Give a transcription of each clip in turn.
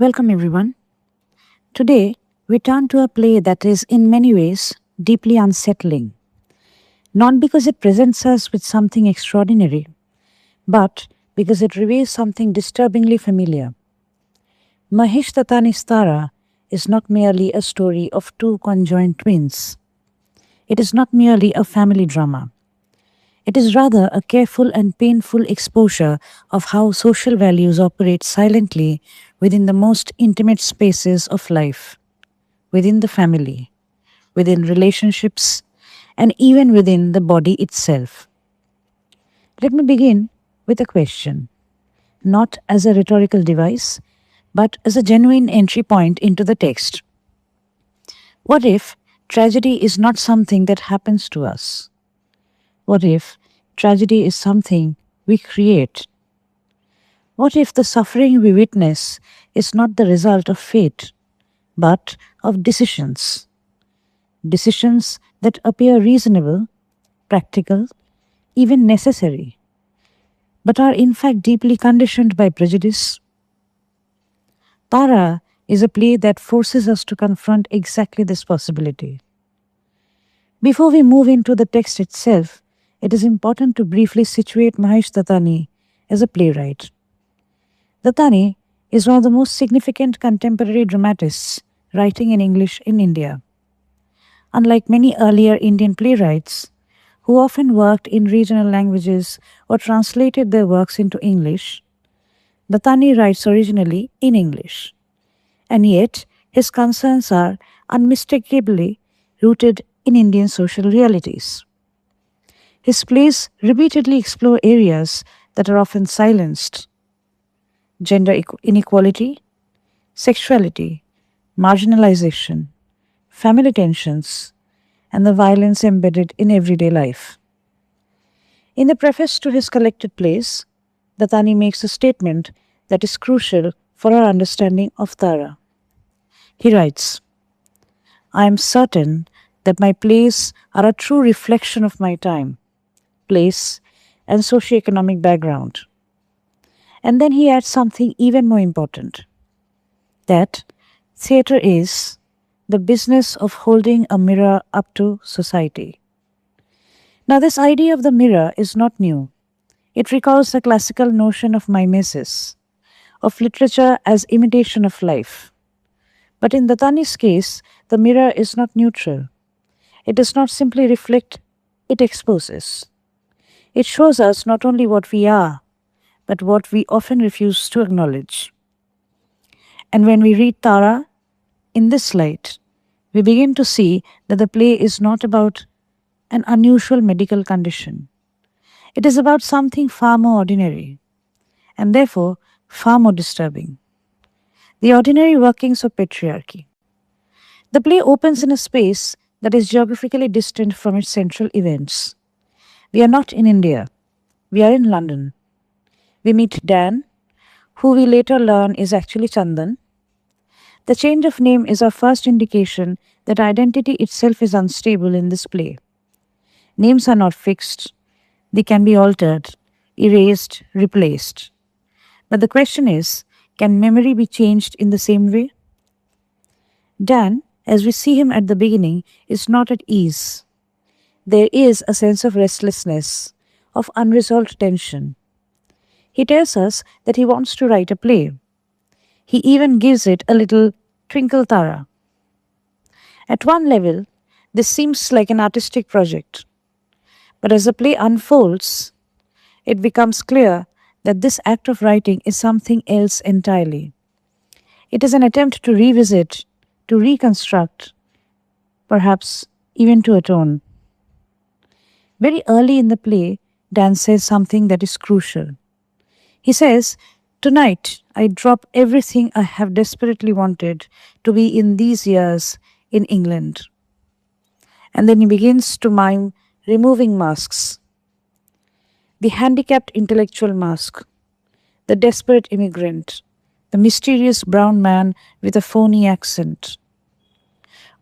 Welcome, everyone. Today, we turn to a play that is, in many ways, deeply unsettling. Not because it presents us with something extraordinary, but because it reveals something disturbingly familiar. Mahesh Dattani Tara is not merely a story of two conjoined twins. It is not merely a family drama. It is rather a careful and painful exposure of how social values operate silently within the most intimate spaces of life, within the family, within relationships, and even within the body itself. Let me begin with a question, not as a rhetorical device, but as a genuine entry point into the text. What if tragedy is not something that happens to us? What if tragedy is something we create? What if the suffering we witness is not the result of fate, but of decisions? Decisions that appear reasonable, practical, even necessary, but are in fact deeply conditioned by prejudice. Tara is a play that forces us to confront exactly this possibility. Before we move into the text itself, it is important to briefly situate Mahesh Dattani as a playwright. Dattani is one of the most significant contemporary dramatists writing in English in India. Unlike many earlier Indian playwrights, who often worked in regional languages or translated their works into English, Dattani writes originally in English, and yet his concerns are unmistakably rooted in Indian social realities. His plays repeatedly explore areas that are often silenced: inequality, sexuality, marginalization, family tensions, and the violence embedded in everyday life. In the preface to his collected plays, Dattani makes a statement that is crucial for our understanding of Tara. He writes, "I am certain that my plays are a true reflection of my time, place, and socioeconomic background." And then he adds something even more important, that theatre is the business of holding a mirror up to society. Now, this idea of the mirror is not new. It recalls the classical notion of mimesis, of literature as imitation of life. But in Dattani's case, the mirror is not neutral. It does not simply reflect, it exposes. It shows us not only what we are, but what we often refuse to acknowledge. And when we read Tara in this light, we begin to see that the play is not about an unusual medical condition. It is about something far more ordinary, and therefore far more disturbing: the ordinary workings of patriarchy. The play opens in a space that is geographically distant from its central events. We are not in India, we are in London. We meet Dan, who we later learn is actually Chandan. The change of name is our first indication that identity itself is unstable in this play. Names are not fixed, they can be altered, erased, replaced. But the question is, can memory be changed in the same way? Dan, as we see him at the beginning, is not at ease. There is a sense of restlessness, of unresolved tension. He tells us that he wants to write a play. He even gives it a little twinkle Tara. At one level, this seems like an artistic project. But as the play unfolds, it becomes clear that this act of writing is something else entirely. It is an attempt to revisit, to reconstruct, perhaps even to atone. Very early in the play, Dan says something that is crucial. He says, "Tonight, I drop everything I have desperately wanted to be in these years in England." And then he begins to mime removing masks: the handicapped intellectual mask, the desperate immigrant, the mysterious brown man with a phony accent.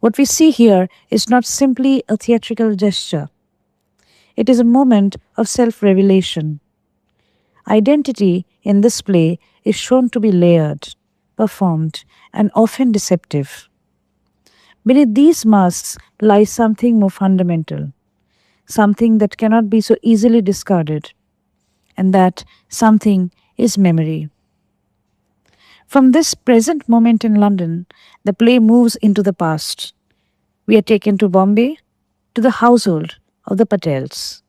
What we see here is not simply a theatrical gesture, it is a moment of self revelation. Identity in this play is shown to be layered, performed, and often deceptive. Beneath these masks lies something more fundamental, something that cannot be so easily discarded, and that something is memory. From this present moment in London, the play moves into the past. We are taken to Bombay, to the household of the Patels.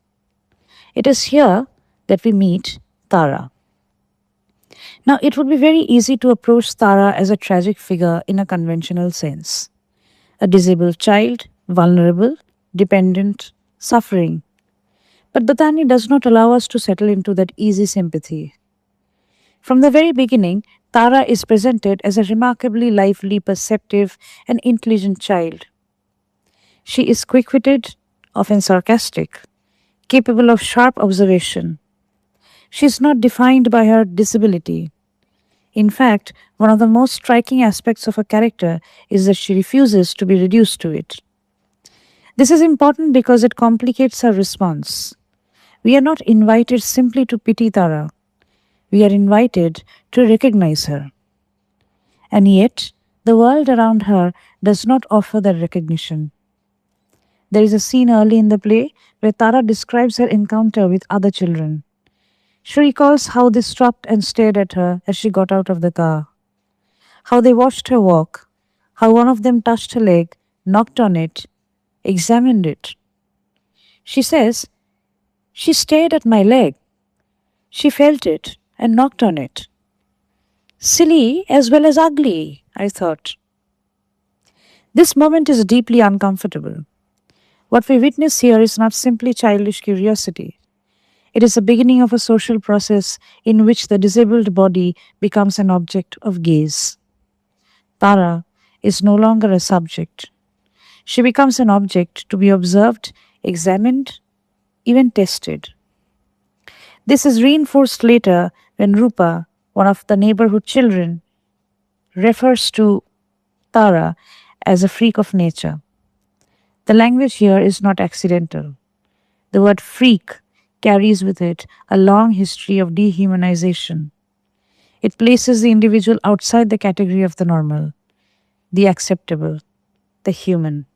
It is here that we meet Tara. Now, it would be very easy to approach Tara as a tragic figure in a conventional sense. A disabled child, vulnerable, dependent, suffering. But Dattani does not allow us to settle into that easy sympathy. From the very beginning, Tara is presented as a remarkably lively, perceptive, and intelligent child. She is quick witted, often sarcastic, capable of sharp observation. She is not defined by her disability. In fact, one of the most striking aspects of her character is that she refuses to be reduced to it. This is important because it complicates her response. We are not invited simply to pity Tara, we are invited to recognize her. And yet, the world around her does not offer that recognition. There is a scene early in the play where Tara describes her encounter with other children. She recalls how they stopped and stared at her as she got out of the car, how they watched her walk, how one of them touched her leg, knocked on it, examined it. She says, "She stared at my leg. She felt it and knocked on it." Silly as well as ugly, I thought. This moment is deeply uncomfortable. What we witness here is not simply childish curiosity. It is the beginning of a social process in which the disabled body becomes an object of gaze. Tara is no longer a subject. She becomes an object to be observed, examined, even tested. This is reinforced later when Rupa, one of the neighborhood children, refers to Tara as a freak of nature. The language here is not accidental. The word freak carries with it a long history of dehumanization. It places the individual outside the category of the normal, the acceptable, the human.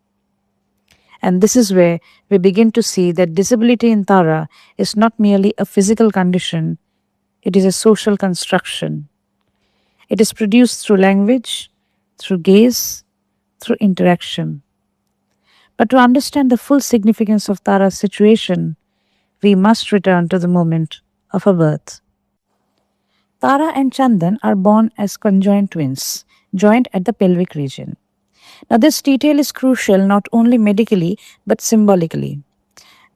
And this is where we begin to see that disability in Tara is not merely a physical condition, it is a social construction. It is produced through language, through gaze, through interaction. But to understand the full significance of Tara's situation, we must return to the moment of her birth. Tara and Chandan are born as conjoined twins, joined at the pelvic region. Now, this detail is crucial not only medically but symbolically.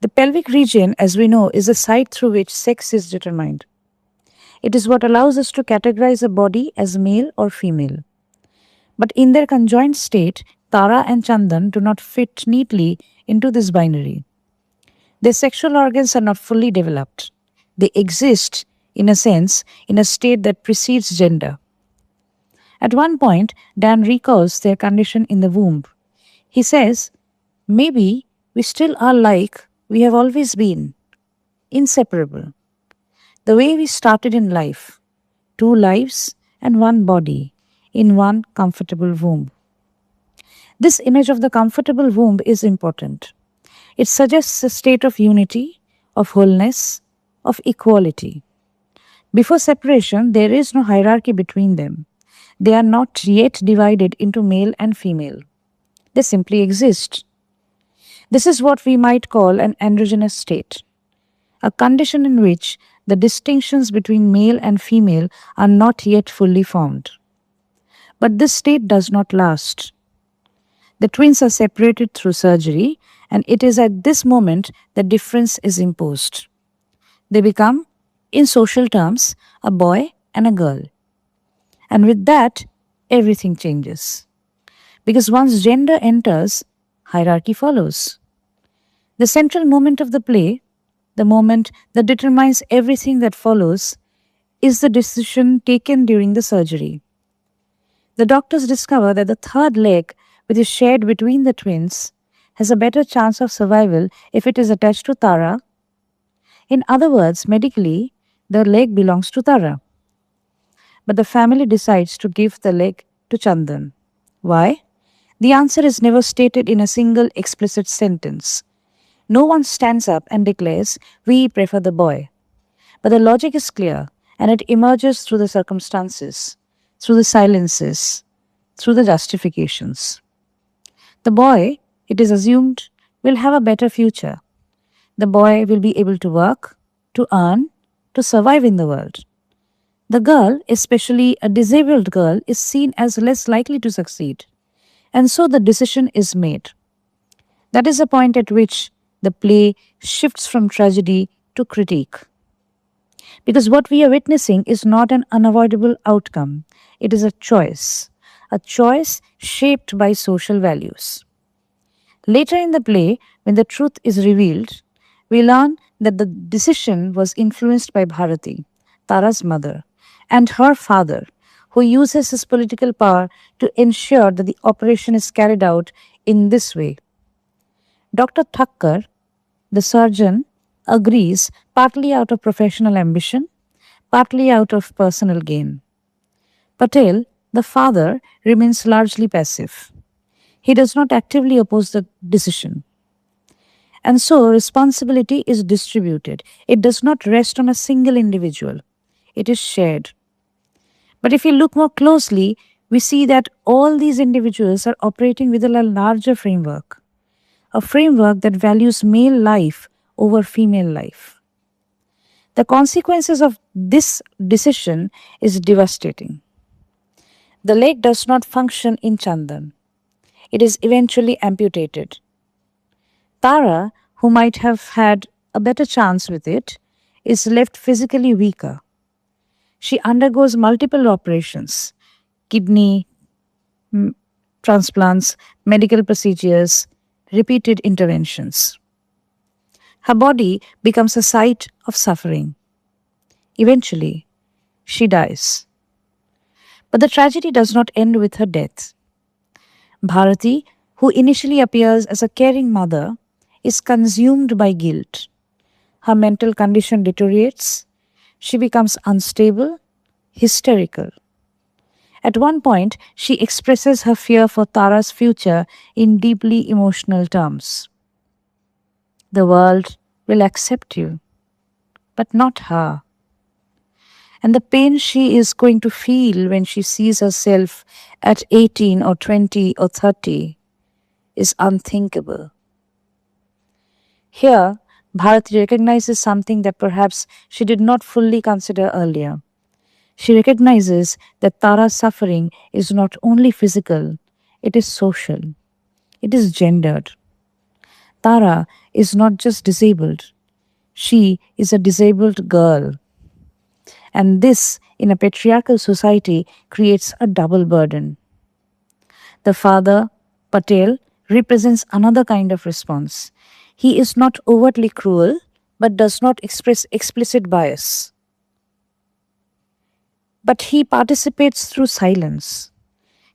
The pelvic region, as we know, is the site through which sex is determined. It is what allows us to categorize a body as male or female. But in their conjoined state, Tara and Chandan do not fit neatly into this binary. Their sexual organs are not fully developed. They exist, in a sense, in a state that precedes gender. At one point, Dan recalls their condition in the womb. He says, "Maybe we still are like we have always been, inseparable. The way we started in life, two lives and one body, in one comfortable womb." This image of the comfortable womb is important. It suggests a state of unity, of wholeness, of equality. Before separation, there is no hierarchy between them. They are not yet divided into male and female. They simply exist. This is what we might call an androgynous state, a condition in which the distinctions between male and female are not yet fully formed. But this state does not last. The twins are separated through surgery, and it is at this moment that difference is imposed. They become, in social terms, a boy and a girl. And with that, everything changes. Because once gender enters, hierarchy follows. The central moment of the play, the moment that determines everything that follows, is the decision taken during the surgery. The doctors discover that the third leg, which is shared between the twins, has a better chance of survival if it is attached to Tara. In other words, medically, the leg belongs to Tara. but the family decides to give the leg to Chandan. Why? The answer is never stated in a single explicit sentence. No one stands up and declares, "We prefer the boy." But the logic is clear, and it emerges through the circumstances, through the silences, through the justifications. The boy, it is assumed, will have a better future. The boy will be able to work, to earn, to survive in the world. The girl, especially a disabled girl, is seen as less likely to succeed. And so the decision is made. That is the point at which the play shifts from tragedy to critique. Because what we are witnessing is not an unavoidable outcome, it is a choice shaped by social values. Later in the play, when the truth is revealed, we learn that the decision was influenced by Bharati, Tara's mother, and her father, who uses his political power to ensure that the operation is carried out in this way. Dr. Thakkar, the surgeon, agrees partly out of professional ambition, partly out of personal gain. Patel, the father, remains largely passive. He does not actively oppose the decision. And so responsibility is distributed. It does not rest on a single individual, it is shared. But if we look more closely, we see that all these individuals are operating within a larger framework, a framework that values male life over female life. The consequences of this decision is devastating. The leg does not function in Chandan. It is eventually amputated. Tara, who might have had a better chance with it, is left physically weaker. She undergoes multiple operations: kidney transplants, medical procedures, repeated interventions. Her body becomes a site of suffering. Eventually, she dies. But the tragedy does not end with her death. Bharati, who initially appears as a caring mother, is consumed by guilt. Her mental condition deteriorates. She becomes unstable, hysterical. At one point, she expresses her fear for Tara's future in deeply emotional terms. The world will accept you, but not her. And the pain she is going to feel when she sees herself at 18 or 20 or 30 is unthinkable. Here, Bharati recognizes something that perhaps she did not fully consider earlier. She recognizes that Tara's suffering is not only physical, it is social, it is gendered. Tara is not just disabled, she is a disabled girl. And this, in a patriarchal society, creates a double burden. The father, Patel, represents another kind of response. He is not overtly cruel, but does not express explicit bias. But he participates through silence.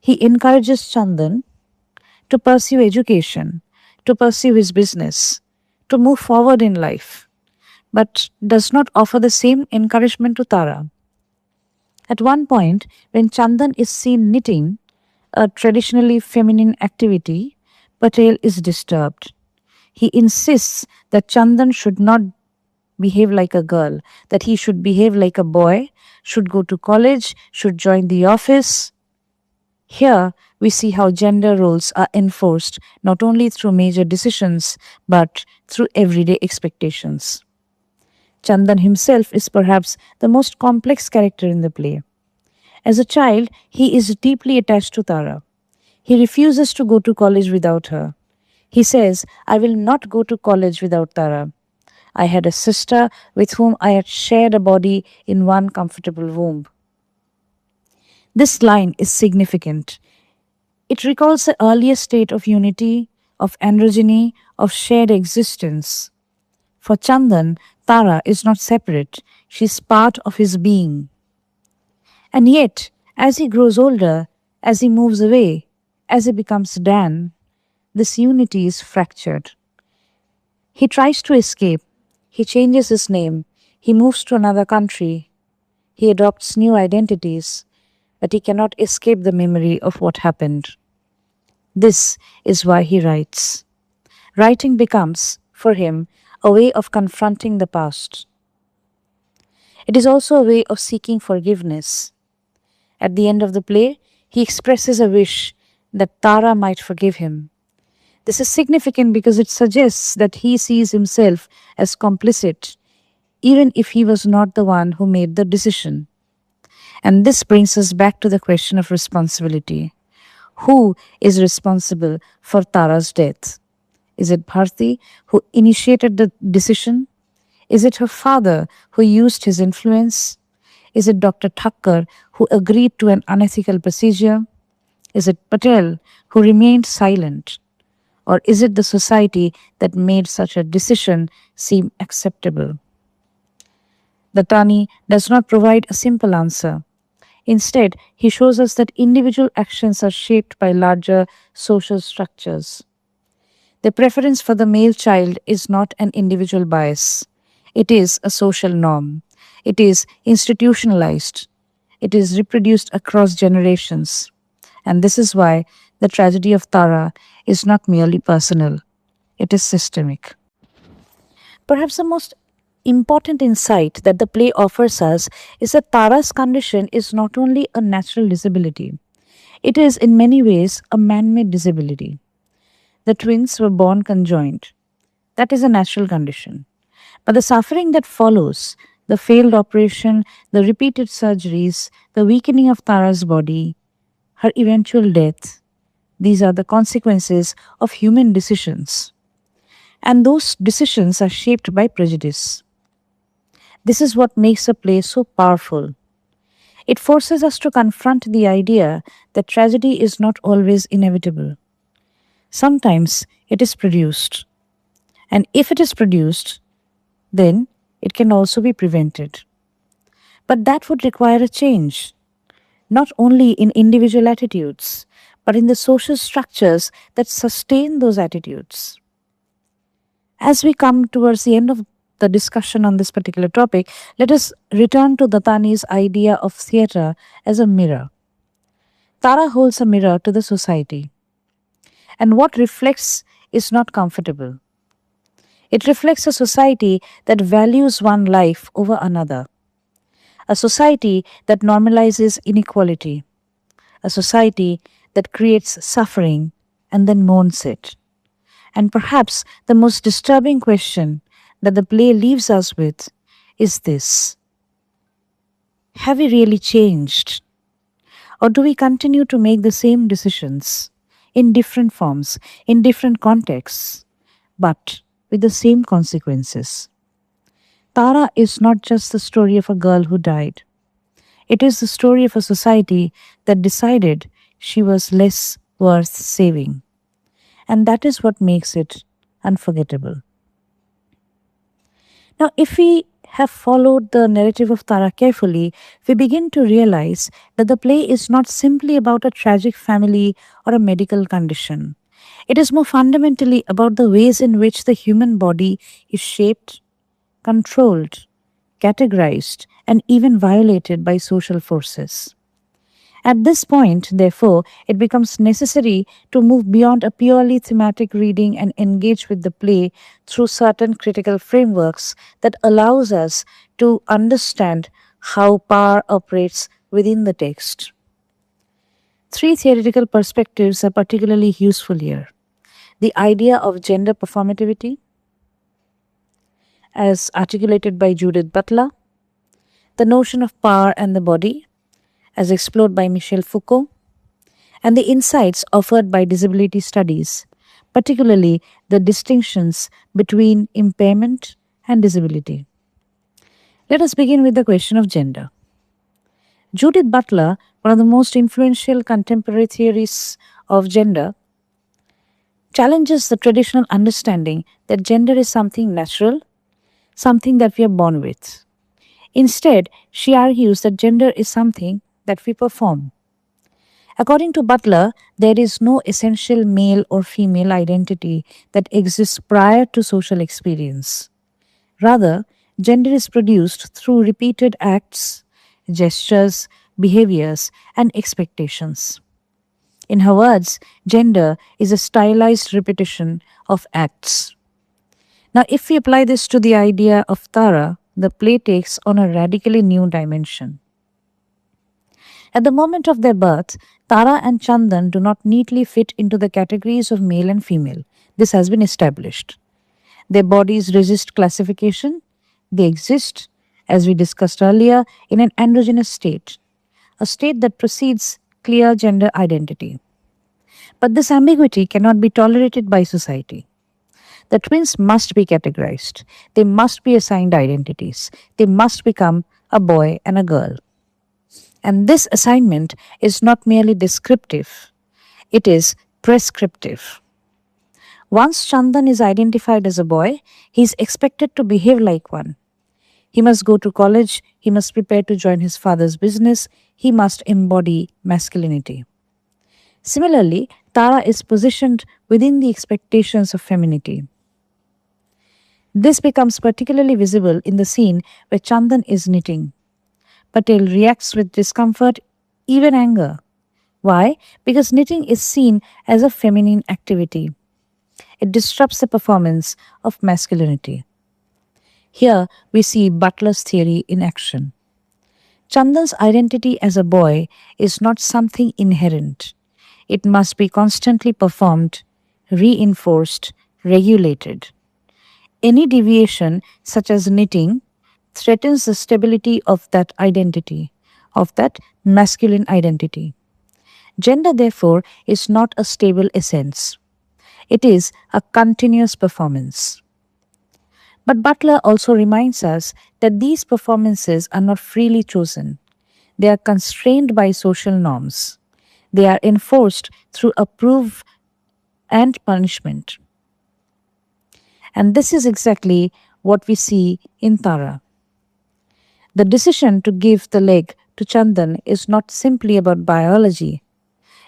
He encourages Chandan to pursue education, to pursue his business, to move forward in life, but does not offer the same encouragement to Tara. At one point, when Chandan is seen knitting, a traditionally feminine activity, Patel is disturbed. He insists that Chandan should not behave like a girl, that he should behave like a boy, should go to college, should join the office. Here, we see how gender roles are enforced not only through major decisions but through everyday expectations. Chandan himself is perhaps the most complex character in the play. As a child, he is deeply attached to Tara. He refuses to go to college without her. He says, "I will not go to college without Tara. I had a sister with whom I had shared a body in one comfortable womb." This line is significant. It recalls the earlier state of unity, of androgyny, of shared existence. For Chandan, Tara is not separate, she is part of his being. And yet, as he grows older, as he moves away, as he becomes Dan, this unity is fractured. He tries to escape, he changes his name, he moves to another country, He adopts new identities, but he cannot escape the memory of what happened. This is why he writes. Writing becomes, for him, a way of confronting the past. It is also a way of seeking forgiveness. At the end of the play, he expresses a wish that Tara might forgive him. This is significant because it suggests that he sees himself as complicit, even if he was not the one who made the decision. And this brings us back to the question of responsibility. Who is responsible for Tara's death? Is it Bharti who initiated the decision? Is it her father who used his influence? Is it Dr. Thakkar who agreed to an unethical procedure? Is it Patel who remained silent? Or is it the society that made such a decision seem acceptable? Dattani does not provide a simple answer. Instead, he shows us that individual actions are shaped by larger social structures. The preference for the male child is not an individual bias, it is a social norm. It is institutionalized. It is reproduced across generations. And this is why the tragedy of Tara is not merely personal, it is systemic. Perhaps the most important insight that the play offers us is that Tara's condition is not only a natural disability, it is in many ways a man made disability. The twins were born conjoined. That is a natural condition. But the suffering that follows, the failed operation, the repeated surgeries, the weakening of Tara's body, her eventual death, these are the consequences of human decisions. And those decisions are shaped by prejudice. This is what makes a play so powerful. It forces us to confront the idea that tragedy is not always inevitable. Sometimes it is produced. And if it is produced, then it can also be prevented. But that would require a change, not only in individual attitudes, but in the social structures that sustain those attitudes. As we come towards the end of the discussion on this particular topic, let us return to Dattani's idea of theatre as a mirror. Tara holds a mirror to the society, and what reflects is not comfortable. It reflects a society that values one life over another, a society that normalizes inequality, a society that creates suffering and then mourns it. And perhaps the most disturbing question that the play leaves us with is this: have we really changed? Or do we continue to make the same decisions in different forms, in different contexts, but with the same consequences? Tara is not just the story of a girl who died. It is the story of a society that decided she was less worth saving. And that is what makes it unforgettable. Now, if we have followed the narrative of Tara carefully, we begin to realize that the play is not simply about a tragic family or a medical condition. It is more fundamentally about the ways in which the human body is shaped, controlled, categorized, and even violated by social forces. At this point, therefore, it becomes necessary to move beyond a purely thematic reading and engage with the play through certain critical frameworks that allows us to understand how power operates within the text. Three theoretical perspectives are particularly useful here. The idea of gender performativity, as articulated by Judith Butler, the notion of power and the body, as explored by Michel Foucault, and the insights offered by disability studies, particularly the distinctions between impairment and disability. Let us begin with the question of gender. Judith Butler, one of the most influential contemporary theorists of gender, challenges the traditional understanding that gender is something natural, something that we are born with. Instead, she argues that gender is something that we perform. According to Butler, there is no essential male or female identity that exists prior to social experience. Rather, gender is produced through repeated acts, gestures, behaviors, and expectations. In her words, gender is a stylized repetition of acts. Now, if we apply this to the idea of Tara, the play takes on a radically new dimension. At the moment of their birth, Tara and Chandan do not neatly fit into the categories of male and female. This has been established. Their bodies resist classification. They exist, as we discussed earlier, in an androgynous state, a state that precedes clear gender identity. But this ambiguity cannot be tolerated by society. The twins must be categorized. They must be assigned identities. They must become a boy and a girl. And this assignment is not merely descriptive, it is prescriptive. Once Chandan is identified as a boy, he is expected to behave like one. He must go to college, he must prepare to join his father's business, he must embody masculinity. Similarly, Tara is positioned within the expectations of femininity. This becomes particularly visible in the scene where Chandan is knitting. Patel reacts with discomfort, even anger. Why? Because knitting is seen as a feminine activity. It disrupts the performance of masculinity. Here we see Butler's theory in action. Chandan's identity as a boy is not something inherent. It must be constantly performed, reinforced, regulated. Any deviation, such as knitting, threatens the stability of that identity, of that masculine identity. Gender, therefore, is not a stable essence. It is a continuous performance. But Butler also reminds us that these performances are not freely chosen. They are constrained by social norms. They are enforced through approve and punishment. And this is exactly what we see in Tara. The decision to give the leg to Chandan is not simply about biology,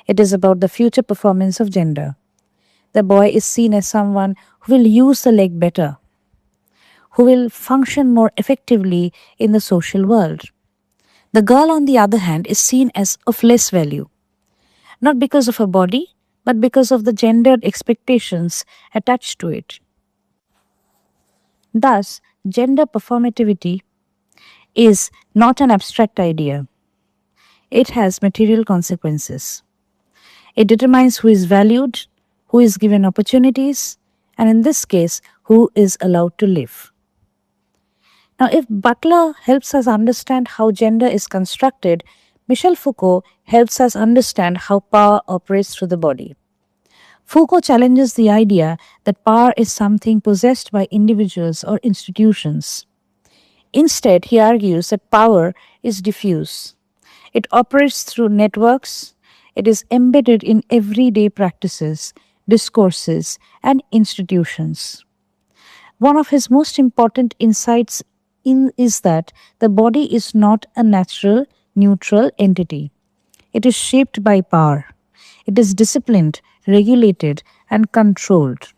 it is about the future performance of gender. The boy is seen as someone who will use the leg better, who will function more effectively in the social world. The girl, on the other hand, is seen as of less value, not because of her body, but because of the gendered expectations attached to it. Thus, gender performativity is not an abstract idea, it has material consequences. It determines who is valued, who is given opportunities, and in this case, who is allowed to live. Now, if Butler helps us understand how gender is constructed, Michel Foucault helps us understand how power operates through the body. Foucault challenges the idea that power is something possessed by individuals or institutions. Instead, he argues that power is diffuse. It operates through networks, it is embedded in everyday practices, discourses, and institutions. One of his most important insights is that the body is not a natural, neutral entity. It is shaped by power. It is disciplined, regulated, and controlled.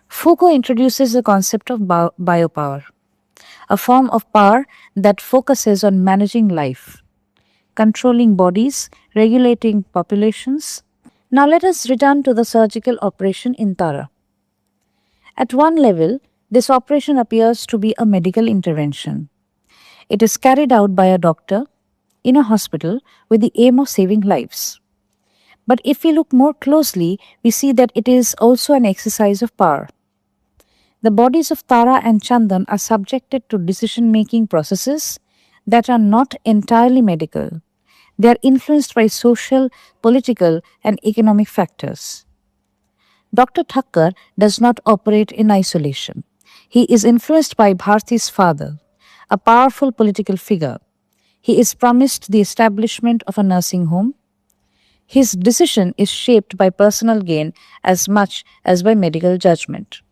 Foucault introduces the concept of biopower, a form of power that focuses on managing life, controlling bodies, regulating populations. Now let us return to the surgical operation in Tara. At one level, this operation appears to be a medical intervention. It is carried out by a doctor in a hospital with the aim of saving lives. But if we look more closely, we see that it is also an exercise of power. The bodies of Tara and Chandan are subjected to decision making processes that are not entirely medical. They are influenced by social, political, and economic factors. Dr. Thakkar does not operate in isolation. He is influenced by Bharti's father, a powerful political figure. He is promised the establishment of a nursing home. His decision is shaped by personal gain as much as by medical judgment.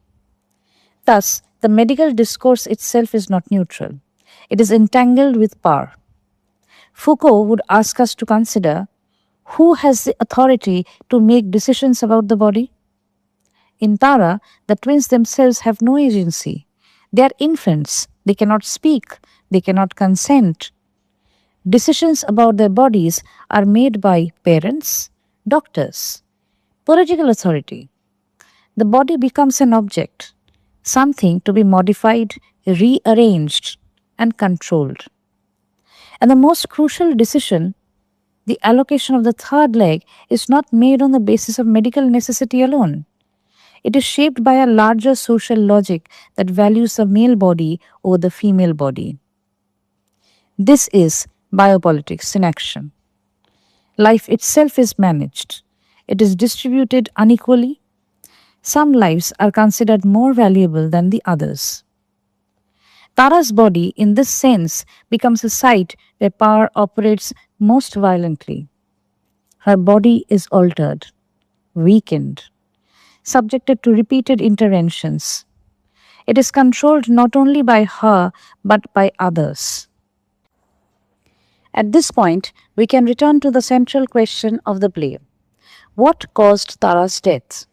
Thus, the medical discourse itself is not neutral. It is entangled with power. Foucault would ask us to consider who has the authority to make decisions about the body? In Tara, the twins themselves have no agency. They are infants. They cannot speak. They cannot consent. Decisions about their bodies are made by parents, doctors, political authority. The body becomes an object, something to be modified, rearranged, and controlled. And the most crucial decision, the allocation of the third leg, is not made on the basis of medical necessity alone. It is shaped by a larger social logic that values the male body over the female body. This is biopolitics in action. Life itself is managed. It is distributed unequally. Some lives are considered more valuable than the others. Tara's body, in this sense, becomes a site where power operates most violently. Her body is altered, weakened, subjected to repeated interventions. It is controlled not only by her but by others. At this point, we can return to the central question of the play: what caused Tara's death?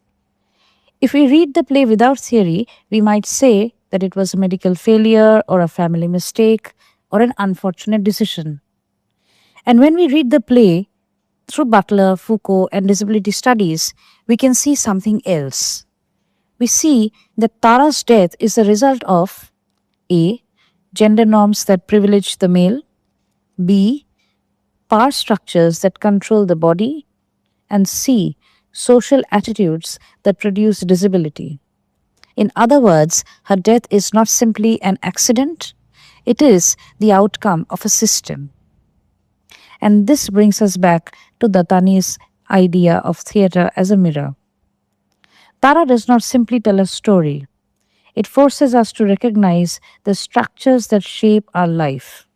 If we read the play without theory, we might say that it was a medical failure or a family mistake or an unfortunate decision. And when we read the play through Butler, Foucault, and disability studies, we can see something else. We see that Tara's death is a result of A. Gender norms that privilege the male, B. Power structures that control the body, and C. Social attitudes that produce disability. In other words, her death is not simply an accident, it is the outcome of a system. And this brings us back to Dattani's idea of theatre as a mirror. Tara does not simply tell a story, it forces us to recognize the structures that shape our life.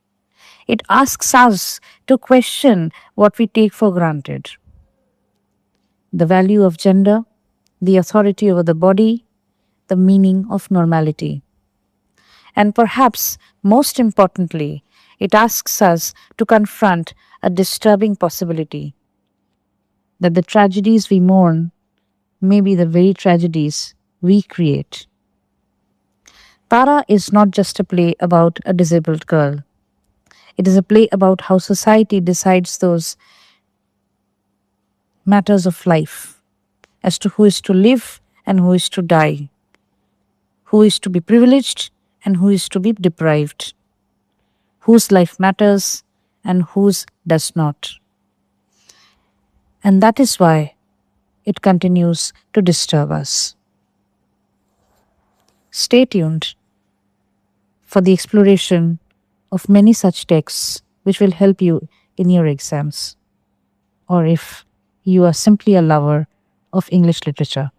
It asks us to question what we take for granted: the value of gender, the authority over the body, the meaning of normality. And perhaps most importantly, it asks us to confront a disturbing possibility that the tragedies we mourn may be the very tragedies we create. Tara is not just a play about a disabled girl. It is a play about how society decides those matters of life as to who is to live and who is to die, who is to be privileged and who is to be deprived, whose life matters and whose does not. And that is why it continues to disturb us. Stay tuned for the exploration of many such texts which will help you in your exams, or if you are simply a lover of English literature.